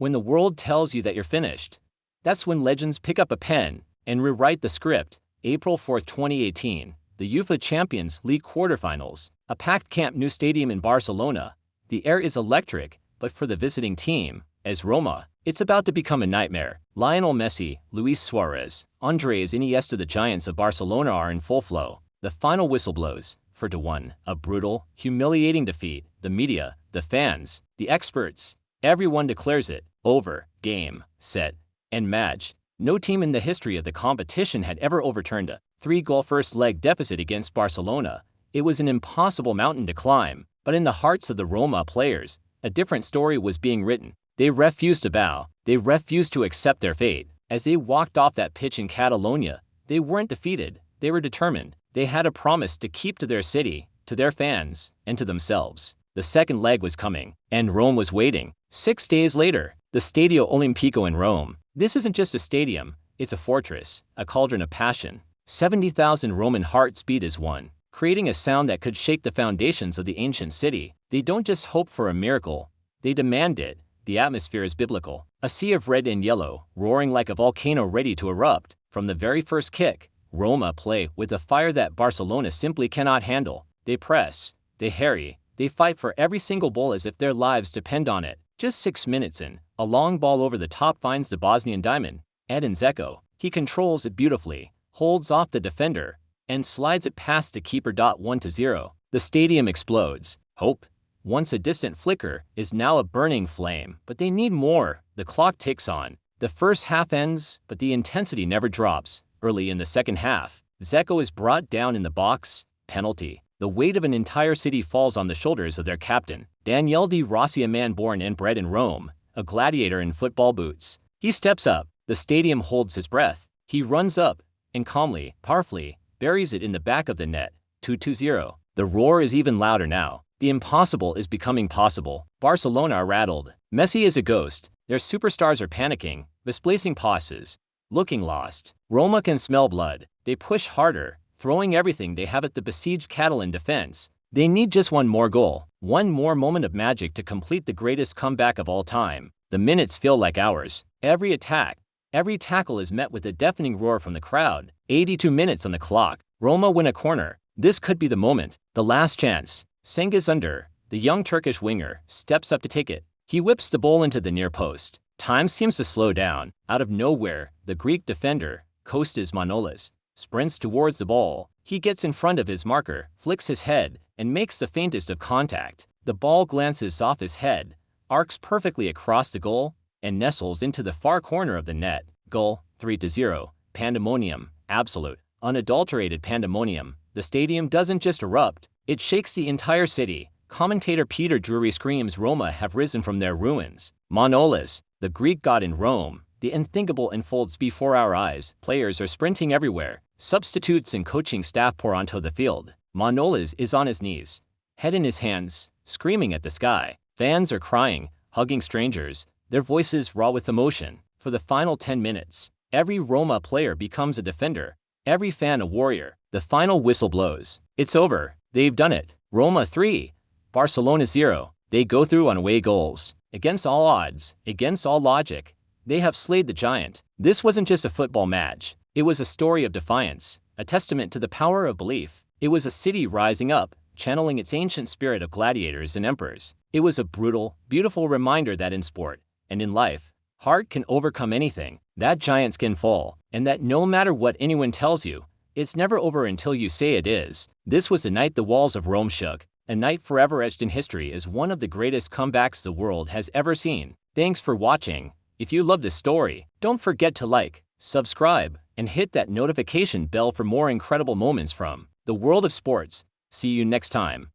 when the world tells you that you're finished. That's when legends pick up a pen and rewrite the script. April 4, 2018, the UEFA Champions League quarterfinals, a packed Camp Nou stadium in Barcelona. The air is electric, but for the visiting team, as Roma, it's about to become a nightmare. Lionel Messi, Luis Suarez, Andres Iniesta, the giants of Barcelona are in full flow. The final whistle blows. 4-1, a brutal, humiliating defeat. The media, the fans, the experts, everyone declares it over. Game, set, and match. No team in the history of the competition had ever overturned a 3-goal first-leg deficit against Barcelona. It was an impossible mountain to climb, but in the hearts of the Roma players, a different story was being written. They refused to bow. They refused to accept their fate. As they walked off that pitch in Catalonia, they weren't defeated. They were determined. They had a promise to keep to their city, to their fans, and to themselves. The second leg was coming, and Rome was waiting. 6 days later, the Stadio Olimpico in Rome. This isn't just a stadium, it's a fortress, a cauldron of passion. 70,000 Roman hearts beat as one, creating a sound that could shake the foundations of the ancient city. They don't just hope for a miracle, they demand it. The atmosphere is biblical. A sea of red and yellow, roaring like a volcano ready to erupt. From the very first kick, Roma play with a fire that Barcelona simply cannot handle. They press, they harry, they fight for every single goal as if their lives depend on it. Just 6 minutes in, a long ball over the top finds the Bosnian diamond, Edin Dzeko. He controls it beautifully, holds off the defender, and slides it past the keeper. 1-0. The stadium explodes. Hope, once a distant flicker, is now a burning flame. But they need more. The clock ticks on. The first half ends, but the intensity never drops. Early in the second half, Dzeko is brought down in the box. Penalty. The weight of an entire city falls on the shoulders of their captain, Daniele De Rossi, a man born and bred in Rome, a gladiator in football boots. He steps up. The stadium holds his breath. He runs up, and calmly, powerfully, buries it in the back of the net. 2-0. The roar is even louder now. The impossible is becoming possible. Barcelona are rattled. Messi is a ghost. Their superstars are panicking, misplacing passes, looking lost. Roma can smell blood. They push harder, throwing everything they have at the besieged Catalan defense. They need just one more goal, one more moment of magic to complete the greatest comeback of all time. The minutes feel like hours. Every attack, every tackle is met with a deafening roar from the crowd. 82 minutes on the clock. Roma win a corner. This could be the moment. The last chance. Cengiz Under, the young Turkish winger, steps up to take it. He whips the ball into the near post. Time seems to slow down. Out of nowhere, the Greek defender, Kostas Manolas, sprints towards the ball. He gets in front of his marker, flicks his head, and makes the faintest of contact. The ball glances off his head, arcs perfectly across the goal, and nestles into the far corner of the net. Goal, 3-0. Pandemonium, absolute, unadulterated pandemonium. The stadium doesn't just erupt, it shakes the entire city. Commentator Peter Drury screams Roma have risen from their ruins. Manolas, the Greek god in Rome, the unthinkable unfolds before our eyes. Players are sprinting everywhere. Substitutes and coaching staff pour onto the field. Manolas is on his knees, head in his hands, screaming at the sky. Fans are crying, hugging strangers, their voices raw with emotion. For the final 10 minutes, every Roma player becomes a defender, every fan a warrior. The final whistle blows. It's over. They've done it. Roma 3, Barcelona 0. They go through on away goals. Against all odds, against all logic, they have slayed the giant. This wasn't just a football match. It was a story of defiance, a testament to the power of belief. It was a city rising up, channeling its ancient spirit of gladiators and emperors. It was a brutal, beautiful reminder that in sport, and in life, heart can overcome anything, that giants can fall, and that no matter what anyone tells you, it's never over until you say it is. This was the night the walls of Rome shook, a night forever etched in history as one of the greatest comebacks the world has ever seen. Thanks for watching. If you love this story, don't forget to like, subscribe, and hit that notification bell for more incredible moments from the world of sports. See you next time.